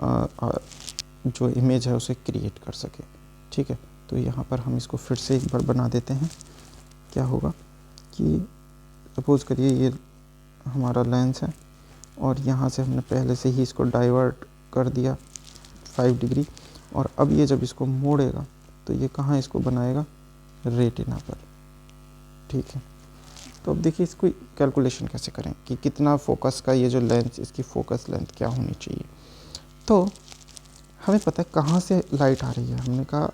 जो इमेज है उसे क्रिएट कर सके। ठीक है, तो यहाँ पर हम इसको फिर से एक बार बना देते हैं। क्या होगा कि सपोज़ करिए ये हमारा लेंस है और यहाँ से हमने पहले से ही इसको डाइवर्ट कर दिया 5 डिग्री, और अब ये जब इसको मोड़ेगा तो ये कहाँ इसको बनाएगा, रेटिना पर। ठीक है, तो अब देखिए इसको कैलकुलेशन कैसे करें कि कितना फोकस का ये जो लेंस, इसकी फोकस लेंथ क्या होनी चाहिए। तो हमें पता है कहाँ से लाइट आ रही है, हमने कहा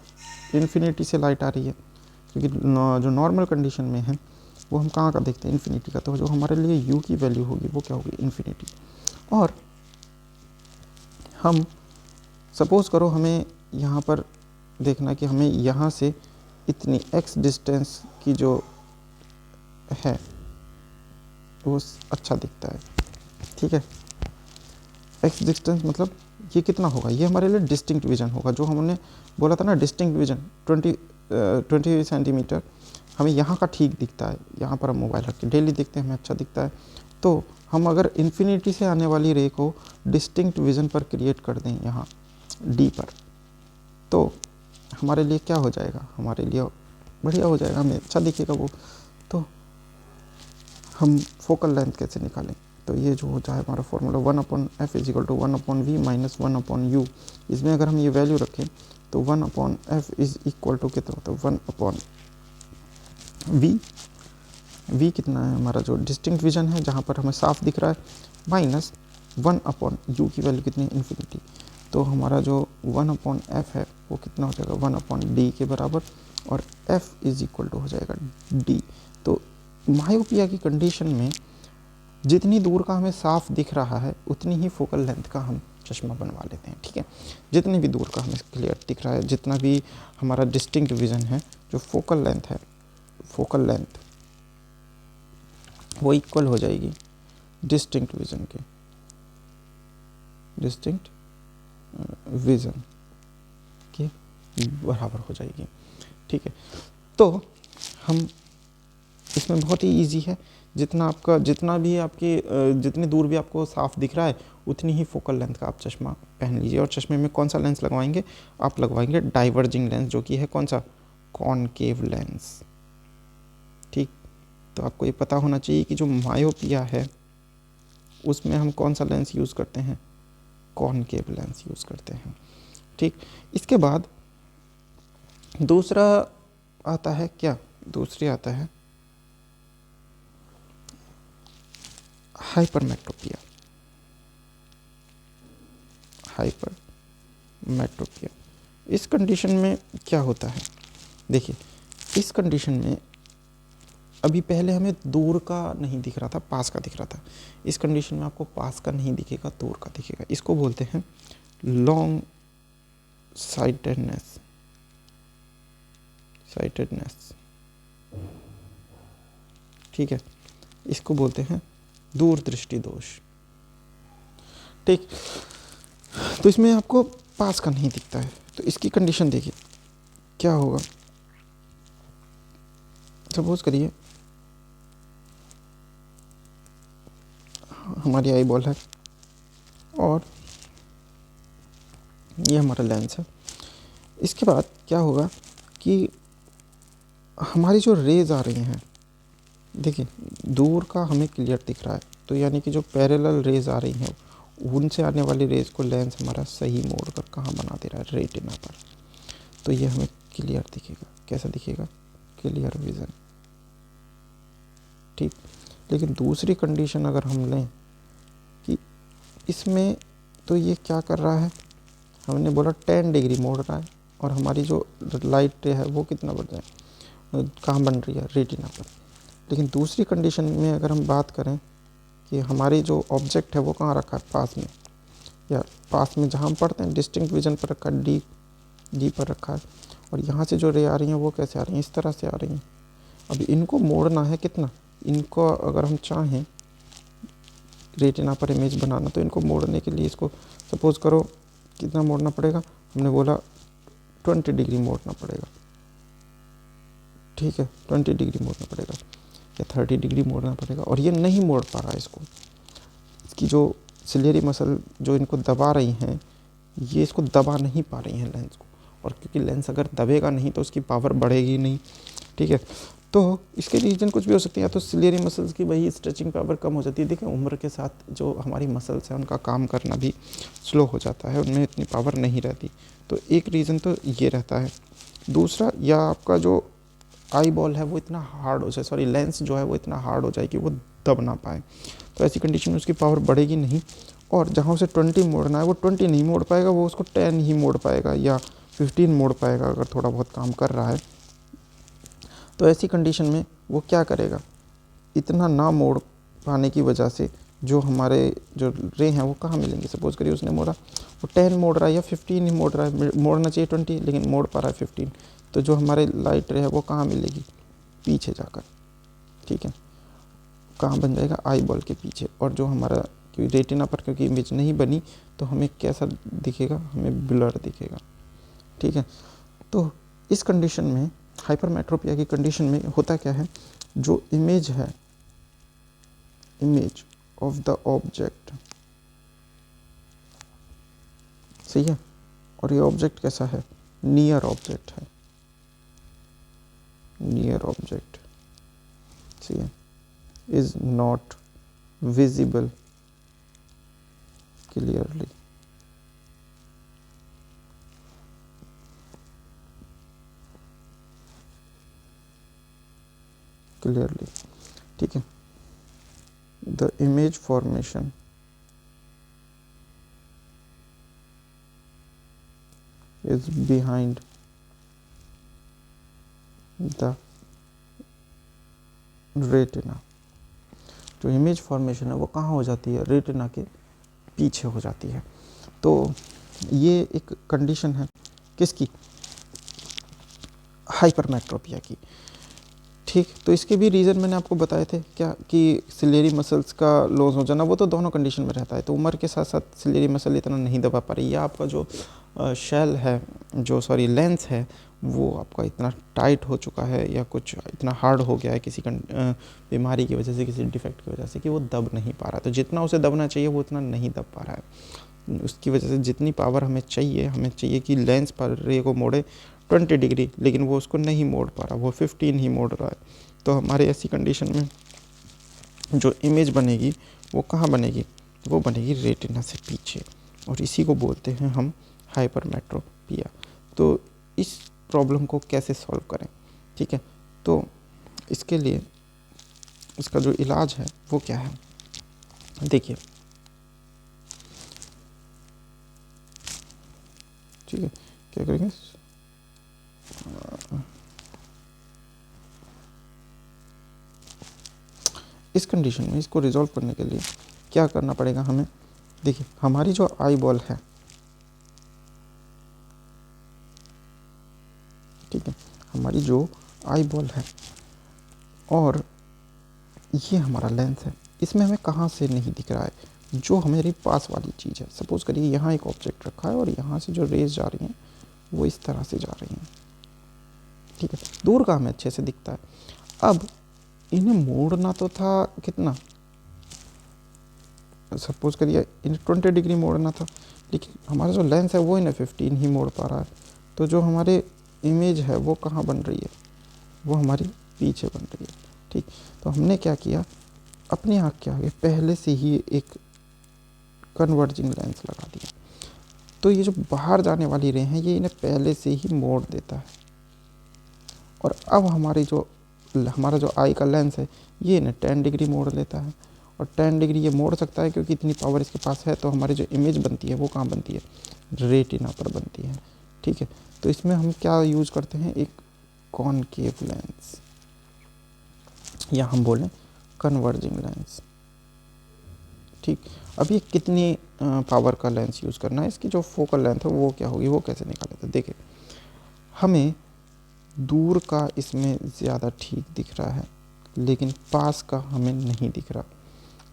इन्फिनिटी से लाइट आ रही है, क्योंकि जो नॉर्मल कंडीशन में है वो हम कहाँ का देखते हैं, इन्फिनिटी का। तो जो हमारे लिए u की वैल्यू होगी वो क्या होगी, इन्फिनिटी। और हम सपोज़ करो हमें यहाँ पर देखना कि हमें यहाँ से इतनी x डिस्टेंस की जो है वो अच्छा दिखता है। ठीक है, x डिस्टेंस मतलब ये कितना होगा, ये हमारे लिए डिस्टिंक्ट विजन होगा। जो हमने बोला था ना डिस्टिंक्ट विजन 20 सेंटीमीटर हमें यहाँ का ठीक दिखता है। यहाँ पर हम मोबाइल रख के डेली देखते हैं, हमें अच्छा दिखता है। तो हम अगर इन्फिनिटी से आने वाली रे को डिस्टिंक्ट विजन पर क्रिएट कर दें यहाँ D पर, तो हमारे लिए क्या हो जाएगा, हमारे लिए बढ़िया हो जाएगा, हमें अच्छा दिखेगा वो। तो हम फोकल लेंथ कैसे निकालें, तो ये जो हो जाए हमारा फॉर्मूला 1/f = 1/v - 1/u। इसमें अगर हम ये वैल्यू रखें तो 1/f = कितना होता है, 1/v। v कितना है हमारा जो डिस्टिंक्ट विजन है, जहाँ पर हमें साफ दिख रहा है, माइनस 1/u की वैल्यू कितनी है, इन्फिनिटी। तो हमारा जो 1/f है वो कितना हो जाएगा, 1/d के बराबर, और f = हो जाएगा d। तो मायोपिया की कंडीशन में जितनी दूर का हमें साफ दिख रहा है उतनी ही फोकल लेंथ का हम चश्मा बनवा लेते हैं। ठीक है, जितनी भी दूर का हमें क्लियर दिख रहा है, जितना भी हमारा डिस्टिंक्ट विजन है, जो फोकल लेंथ है, फोकल लेंथ वो इक्वल हो जाएगी डिस्टिंक्ट विजन के, डिस्टिंक्ट विजन के बराबर हो जाएगी। ठीक है, तो हम इसमें बहुत ही इजी है, जितना भी आपकी जितनी दूर भी आपको साफ दिख रहा है उतनी ही फोकल लेंथ का आप चश्मा पहन लीजिए। और चश्मे में कौन सा लेंस लगवाएंगे, आप लगवाएंगे डाइवर्जिंग लेंस, जो कि है कौन सा, कॉनकेव लेंस। ठीक, तो आपको ये पता होना चाहिए कि जो मायोपिया है उसमें हम कौन सा लेंस यूज़ करते हैं, कॉनकेव लेंस यूज़ करते हैं। ठीक, इसके बाद दूसरा आता है क्या, दूसरी आता है हाइपरमेट्रोपिया। हाइपरमेट्रोपिया इस कंडीशन में क्या होता है, देखिए इस कंडीशन में अभी पहले हमें दूर का नहीं दिख रहा था, पास का दिख रहा था। इस कंडीशन में आपको पास का नहीं दिखेगा, दूर का दिखेगा। इसको बोलते हैं लॉन्ग साइटेडनेस। ठीक है, इसको बोलते हैं दूरदृष्टि दोष। ठीक, तो इसमें आपको पास का नहीं दिखता है। तो इसकी कंडीशन देखिए क्या होगा। सपोज करिए हमारी आई बॉल है और ये हमारा लेंस है। इसके बाद क्या होगा कि हमारी जो रेज आ रही हैं, देखिए दूर का हमें क्लियर दिख रहा है, तो यानी कि जो पैरेलल रेज आ रही हैं उनसे आने वाली रेज को लेंस हमारा सही मोड़ कर कहाँ बना दे रहा है, रेटिना पर। तो ये हमें क्लियर दिखेगा। कैसा दिखेगा, क्लियर विजन। ठीक, लेकिन दूसरी कंडीशन अगर हम लें कि इसमें तो ये क्या कर रहा है, हमने बोला 10 डिग्री मोड़ रहा है, और हमारी जो लाइट है वो कितना बढ़ जाए, कहाँ बन रही है, रेटिना पर। लेकिन दूसरी कंडीशन में अगर हम बात करें कि हमारी जो ऑब्जेक्ट है वो कहाँ रखा है, पास में, या पास में जहाँ हम पढ़ते हैं डिस्टिंक्ट विजन पर रखा है, डी पर रखा है, और यहाँ से जो रे आ रही हैं वो कैसे आ रही हैं, इस तरह से आ रही हैं। अब इनको मोड़ना है कितना, इनको अगर हम चाहें रेटिना पर इमेज बनाना, तो इनको मोड़ने के लिए इसको सपोज़ करो कितना मोड़ना पड़ेगा, हमने बोला 20 डिग्री मोड़ना पड़ेगा। ठीक है, 20 डिग्री मोड़ना पड़ेगा या 30 डिग्री मोड़ना पड़ेगा, और ये नहीं मोड़ पा रहा है इसको। इसकी जो सिलियरी मसल जो इनको दबा रही हैं, ये इसको दबा नहीं पा रही हैं लेंस को, और क्योंकि लेंस अगर दबेगा नहीं तो उसकी पावर बढ़ेगी नहीं, ठीक है। तो इसके रीज़न कुछ भी हो सकते हैं, या तो सिलियरी मसल्स की वही स्ट्रेचिंग पावर कम हो जाती है। देखिए उम्र के साथ जो हमारी मसल्स हैं उनका काम करना भी स्लो हो जाता है, उनमें इतनी पावर नहीं रहती, तो एक रीज़न तो ये रहता है। दूसरा, या आपका जो आई बॉल है वो इतना हार्ड हो जाए, सॉरी लेंस जो है वो इतना हार्ड हो जाए कि वो दब ना पाए, तो ऐसी कंडीशन में उसकी पावर बढ़ेगी नहीं, और जहाँ उसे 20 मोड़ना है वो 20 नहीं मोड़ पाएगा, वो उसको 10 ही मोड़ पाएगा या 15 मोड़ पाएगा अगर थोड़ा बहुत काम कर रहा है। तो ऐसी कंडीशन में वो क्या करेगा, इतना ना मोड़ पाने की वजह से जो हमारे जो रे हैं वो कहाँ मिलेंगे। सपोज़ करिए उसने मोड़ा, वो 10 मोड़ रहा है या 15 ही मोड़ रहा है, मोड़ना चाहिए 20 लेकिन मोड़ पा रहा है 15, तो जो हमारे लाइट रे है वो कहाँ मिलेगी, पीछे जाकर, ठीक है, कहाँ बन जाएगा, आई बॉल के पीछे। और जो हमारा क्योंकि रेटिना पर क्योंकि इमेज नहीं बनी तो हमें कैसा दिखेगा, हमें ब्लर दिखेगा, ठीक है। तो इस कंडीशन में, हाइपरमेट्रोपिया की कंडीशन में होता क्या है, जो इमेज है, इमेज ऑफ द ऑब्जेक्ट, सही है, और ये ऑब्जेक्ट कैसा है, नियर ऑब्जेक्ट है, नियर ऑब्जेक्ट, सही है, is not visible clearly, clearly, ठीक है। The image formation is behind the retina, जो इमेज फॉर्मेशन है वो कहाँ हो जाती है, रेटिना के पीछे हो जाती है। तो ये एक कंडीशन है किसकी, हाइपरमेट्रोपिया की, ठीक। तो इसके भी रीज़न मैंने आपको बताए थे क्या, कि सिलेरी मसल्स का लॉस हो जाना, वो तो दोनों कंडीशन में रहता है, तो उम्र के साथ साथ सिलेरी मसल इतना नहीं दबा पा रही, या आपका जो शेल है, जो सॉरी लेंस है, वो आपका इतना टाइट हो चुका है या कुछ इतना हार्ड हो गया है किसी बीमारी की वजह से, किसी डिफेक्ट की वजह से, कि वो दब नहीं पा रहा। तो जितना उसे दबना चाहिए वो उतना नहीं दब पा रहा है, उसकी वजह से जितनी पावर हमें चाहिए कि लेंस पर रे को मोड़े 20 डिग्री, लेकिन वो उसको नहीं मोड़ पा रहा, वो 15 ही मोड़ रहा है। तो हमारे ऐसी कंडीशन में जो इमेज बनेगी वो कहाँ बनेगी, वो बनेगी रेटिना से पीछे, और इसी को बोलते हैं हम हाइपरमेट्रोपिया। तो इस प्रॉब्लम को कैसे सॉल्व करें, ठीक है। तो इसके लिए इसका जो इलाज है वो क्या है, देखिए, ठीक है, क्या करेंगे, इस कंडीशन में इसको रिजॉल्व करने के लिए क्या करना पड़ेगा हमें, देखिए हमारी जो आई बॉल है, ठीक है, हमारी जो आई बॉल है और ये हमारा लेंस है, इसमें हमें कहाँ से नहीं दिख रहा है, जो हमारी पास वाली चीज़ है। सपोज़ करिए यहाँ एक ऑब्जेक्ट रखा है और यहाँ से जो रेज जा रही हैं वो इस तरह से जा रही हैं, ठीक है, दूर का हमें अच्छे से दिखता है। अब इन्हें मोड़ना तो था कितना, सपोज़ करिए इन्हें 20 डिग्री मोड़ना था, लेकिन हमारा जो लेंस है वो इन्हें 15 ही मोड़ पा रहा है। तो जो हमारे इमेज है वो कहाँ बन रही है, वो हमारी पीछे बन रही है, ठीक। तो हमने क्या किया, अपनी आँख के आगे पहले से ही एक कन्वर्जिंग लेंस लगा दिया, तो ये जो बाहर जाने वाली रे हैं ये इन्हें पहले से ही मोड़ देता है, और अब हमारा जो आई का लेंस है ये इन्हें 10 डिग्री मोड़ लेता है, और 10 डिग्री ये मोड़ सकता है क्योंकि इतनी पावर इसके पास है। तो हमारी जो इमेज बनती है वो कहाँ बनती है, रेटिना पर बनती है, ठीक है। तो इसमें हम क्या यूज़ करते हैं, एक कॉनकेव लेंस, या हम बोलें कन्वर्जिंग लेंस, ठीक। अब ये कितनी पावर का लेंस यूज़ करना है, इसकी जो फोकल लेंथ है वो क्या होगी, वो कैसे निकालें। देखिए हमें दूर का इसमें ज़्यादा ठीक दिख रहा है, लेकिन पास का हमें नहीं दिख रहा,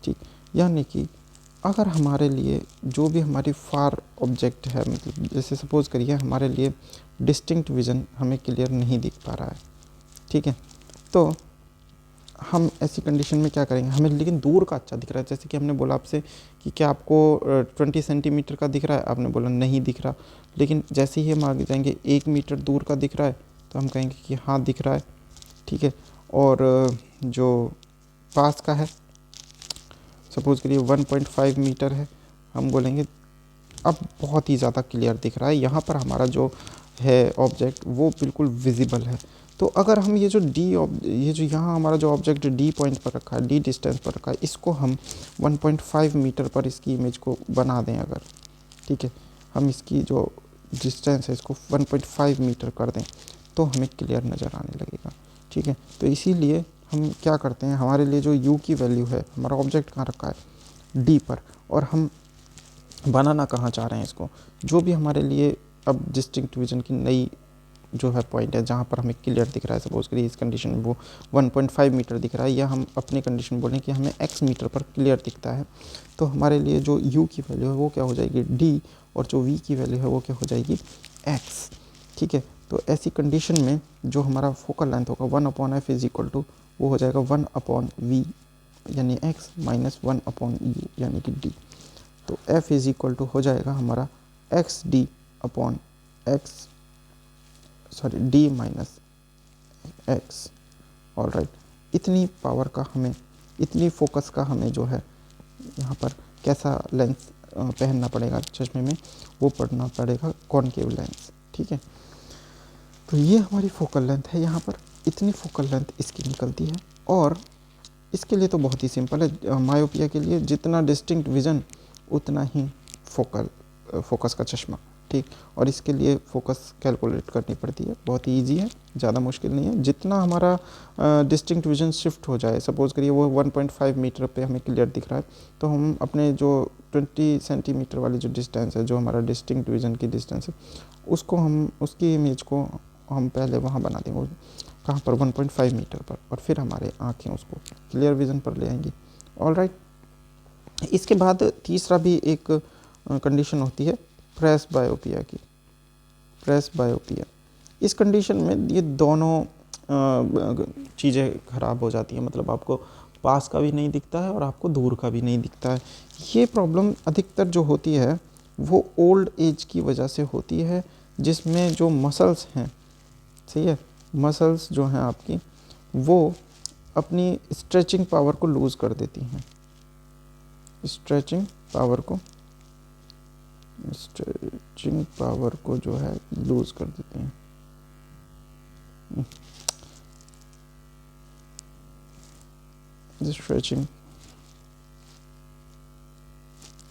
ठीक। यानी कि अगर हमारे लिए जो भी हमारी फार ऑब्जेक्ट है, मतलब जैसे सपोज़ करिए हमारे लिए डिस्टिंक्ट विज़न हमें क्लियर नहीं दिख पा रहा है, ठीक है, तो हम ऐसी कंडीशन में क्या करेंगे, हमें लेकिन दूर का अच्छा दिख रहा है, जैसे कि हमने बोला आपसे कि क्या आपको 20 सेंटीमीटर का दिख रहा है, आपने बोला नहीं दिख रहा, लेकिन जैसे ही हम आगे जाएंगे 1 मीटर दूर का दिख रहा है तो हम कहेंगे कि हाँ दिख रहा है, ठीक है। और जो पास का है, सपोज करिए 1.5 मीटर है, हम बोलेंगे अब बहुत ही ज़्यादा क्लियर दिख रहा है, यहाँ पर हमारा जो है ऑब्जेक्ट वो बिल्कुल विजिबल है। तो अगर हम ये जो ये जो यहाँ हमारा जो ऑब्जेक्ट डी पॉइंट पर रखा है, डी डिस्टेंस पर रखा है, इसको हम 1.5 मीटर पर इसकी इमेज को बना दें अगर, ठीक है, हम इसकी जो डिस्टेंस है इसको 1.5 मीटर कर दें तो हमें क्लियर नज़र आने लगेगा, ठीक है। तो इसीलिए हम क्या करते हैं, हमारे लिए जो u की वैल्यू है, हमारा ऑब्जेक्ट कहाँ रखा है d पर, और हम बनाना कहाँ चाह रहे हैं इसको, जो भी हमारे लिए अब डिस्टिंक्ट विजन की नई जो है पॉइंट है जहाँ पर हमें क्लियर दिख रहा है, सपोज करिए इस कंडीशन में वो 1.5 मीटर दिख रहा है, या हम अपनी कंडीशन बोलें कि हमें x मीटर पर क्लियर दिखता है, तो हमारे लिए जो u की वैल्यू है वो क्या हो जाएगी d, और जो v की वैल्यू है वो क्या हो जाएगी x, ठीक है। तो ऐसी कंडीशन में जो हमारा फोकल लेंथ होगा 1/f इज इक्वल टू वो हो जाएगा 1/v यानी x माइनस 1/u यानी कि d। तो f इज इक्वल टू हो जाएगा हमारा xd upon d minus x। All right, इतनी पावर का हमें, इतनी फोकस का हमें जो है यहाँ पर कैसा लेंस पहनना पड़ेगा चश्मे में, वो पढ़ना पड़ेगा कॉनकेव लेंस, ठीक है। तो ये हमारी फोकल लेंथ है, यहाँ पर इतनी फोकल लेंथ इसकी निकलती है। और इसके लिए तो बहुत ही सिंपल है, मायोपिया के लिए जितना डिस्टिंक्ट विजन उतना ही फोकस का चश्मा, ठीक। और इसके लिए फोकस कैलकुलेट करनी पड़ती है, बहुत ही ईजी है, ज़्यादा मुश्किल नहीं है। जितना हमारा डिस्टिंक्ट विजन शिफ्ट हो जाए, सपोज करिए वो 1.5 मीटर पे हमें क्लियर दिख रहा है, तो हम अपने जो 20 सेंटीमीटर वाली जो डिस्टेंस है, जो हमारा डिस्टिंक्ट विजन की डिस्टेंस है, उसको हम, उसकी इमेज को हम पहले वहाँ बना देंगे, कहाँ पर 1.5 मीटर पर, और फिर हमारे आँखें उसको क्लियर विजन पर ले आएंगी। ऑल राइट, इसके बाद तीसरा भी एक कंडीशन होती है प्रेस बायोपिया की। प्रेस बायोपिया, इस कंडीशन में ये दोनों चीज़ें ख़राब हो जाती हैं, मतलब आपको पास का भी नहीं दिखता है और आपको दूर का भी नहीं दिखता है। ये प्रॉब्लम अधिकतर जो होती है वो ओल्ड एज की वजह से होती है, जिसमें जो मसल्स हैं, सही है, मसल्स जो हैं आपकी वो अपनी स्ट्रेचिंग पावर को लूज़ कर देती हैं, स्ट्रेचिंग पावर को जो है लूज़ कर देती हैं। Stretching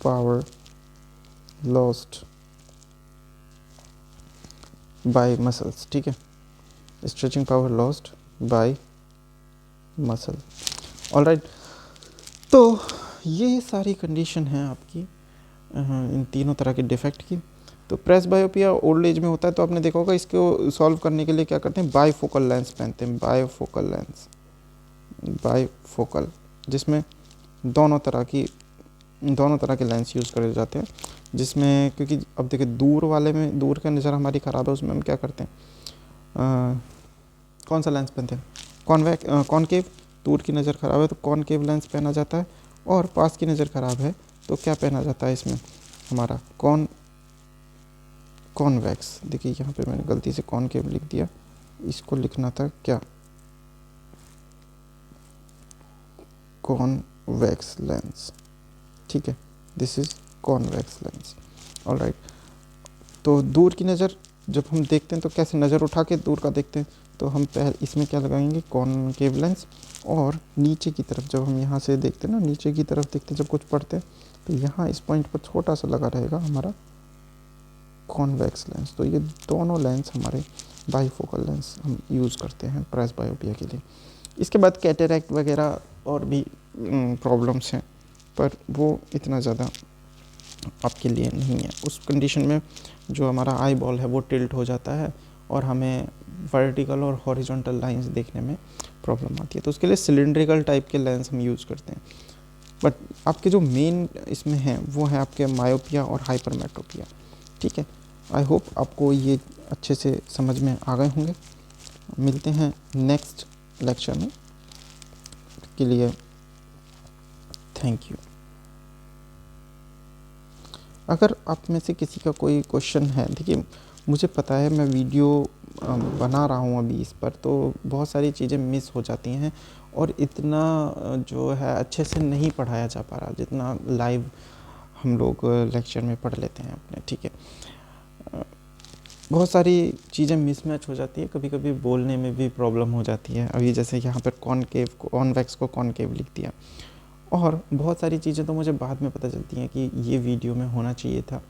power lost by muscles, ठीक है, stretching power lost by muscle. All right, तो ये सारी कंडीशन है आपकी इन तीनों तरह के डिफेक्ट की। तो प्रेस बायोपिया ओल्ड एज में होता है, तो आपने देखा होगा इसको सॉल्व करने के लिए क्या करते हैं, बायफोकल लेंस पहनते हैं, बायफोकल लेंस, बायफोकल, जिसमें दोनों तरह के लेंस यूज़ करे जाते हैं, जिसमें क्योंकि अब देखिए दूर वाले में, दूर का नज़र हमारी ख़राब है, उसमें हम क्या करते हैं, कौन सा लेंस पहनते हैं, कॉनकेव। दूर की नज़र ख़राब है तो कॉनकेव लेंस पहना जाता है, और पास की नज़र ख़राब है तो क्या पहना जाता है इसमें हमारा कॉन्वेक्स। देखिए यहाँ पे मैंने गलती से कॉनकेव लिख दिया, इसको लिखना था क्या, कॉन्वेक्स लेंस, ठीक है, this is convex lens. All right, तो दूर की नज़र जब हम देखते हैं तो कैसे नज़र उठा के दूर का देखते हैं, तो हम पहले इसमें क्या लगाएंगे, कॉनकेव लेंस। और नीचे की तरफ जब हम यहाँ से देखते हैं ना, नीचे की तरफ देखते हैं जब कुछ पढ़ते हैं, तो यहाँ इस पॉइंट पर छोटा सा लगा रहेगा हमारा कॉन्वेक्स लेंस। तो ये दोनों लेंस हमारे बाईफोकल लेंस हम यूज़ करते हैं प्रेस बायोपिया के लिए। इसके बाद कैटरैक्ट वगैरह और भी प्रॉब्लम्स हैं, पर वो इतना ज़्यादा आपके लिए नहीं है। उस कंडीशन में जो हमारा आई बॉल है वो टिल्ट हो जाता है और हमें वर्टिकल और हॉरिजॉन्टल लाइंस देखने में प्रॉब्लम आती है, तो उसके लिए सिलिंड्रिकल टाइप के लेंस हम यूज़ करते हैं। बट आपके जो मेन इसमें हैं वो है आपके मायोपिया और हाइपरमेट्रोपिया, ठीक है। आई होप आपको ये अच्छे से समझ में आ गए होंगे। मिलते हैं नेक्स्ट लेक्चर में। उसके लिए थैंक यू। अगर आप में से किसी का कोई क्वेश्चन है, देखिए मुझे पता है मैं वीडियो बना रहा हूँ अभी इस पर, तो बहुत सारी चीज़ें मिस हो जाती हैं और इतना जो है अच्छे से नहीं पढ़ाया जा पा रहा जितना लाइव हम लोग लेक्चर में पढ़ लेते हैं अपने, ठीक है। बहुत सारी चीज़ें मिसमैच हो जाती है, कभी कभी बोलने में भी प्रॉब्लम हो जाती है। अभी जैसे यहाँ पर कॉन्वेक्स को कॉनकेव लिख दिया, और बहुत सारी चीज़ें तो मुझे बाद में पता चलती हैं कि ये वीडियो में होना चाहिए था,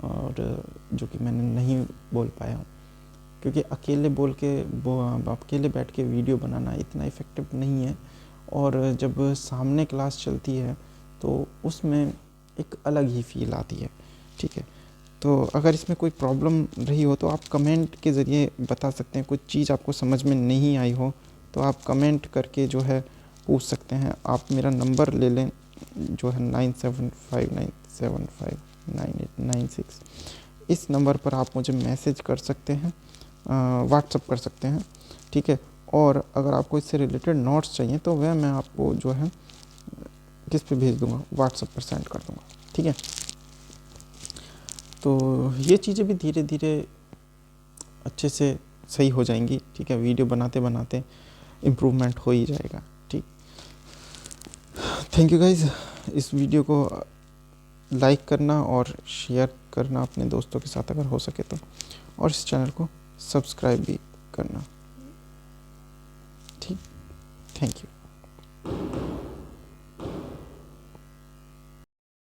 और जो कि मैंने नहीं बोल पाया हूँ, क्योंकि अकेले बैठ के वीडियो बनाना इतना इफ़ेक्टिव नहीं है, और जब सामने क्लास चलती है तो उसमें एक अलग ही फील आती है, ठीक है। तो अगर इसमें कोई प्रॉब्लम रही हो तो आप कमेंट के ज़रिए बता सकते हैं। कुछ चीज़ आपको समझ में नहीं आई हो तो आप कमेंट करके जो है पूछ सकते हैं। आप मेरा नंबर ले लें जो है 9759759896। इस नंबर पर आप मुझे मैसेज कर सकते हैं, व्हाट्सअप कर सकते हैं, ठीक है। और अगर आपको इससे रिलेटेड नोट्स चाहिए तो वह मैं आपको जो है किस पे भेज दूँगा, व्हाट्सएप पर सेंड कर दूँगा, ठीक है। तो ये चीज़ें भी धीरे धीरे अच्छे से सही हो जाएंगी, ठीक है। वीडियो बनाते बनाते इम्प्रूवमेंट हो ही जाएगा, ठीक। Thank you guys. इस वीडियो को लाइक करना और शेयर करना अपने दोस्तों के साथ अगर हो सके तो, और इस चैनल को सब्सक्राइब भी करना, ठीक। Thank you.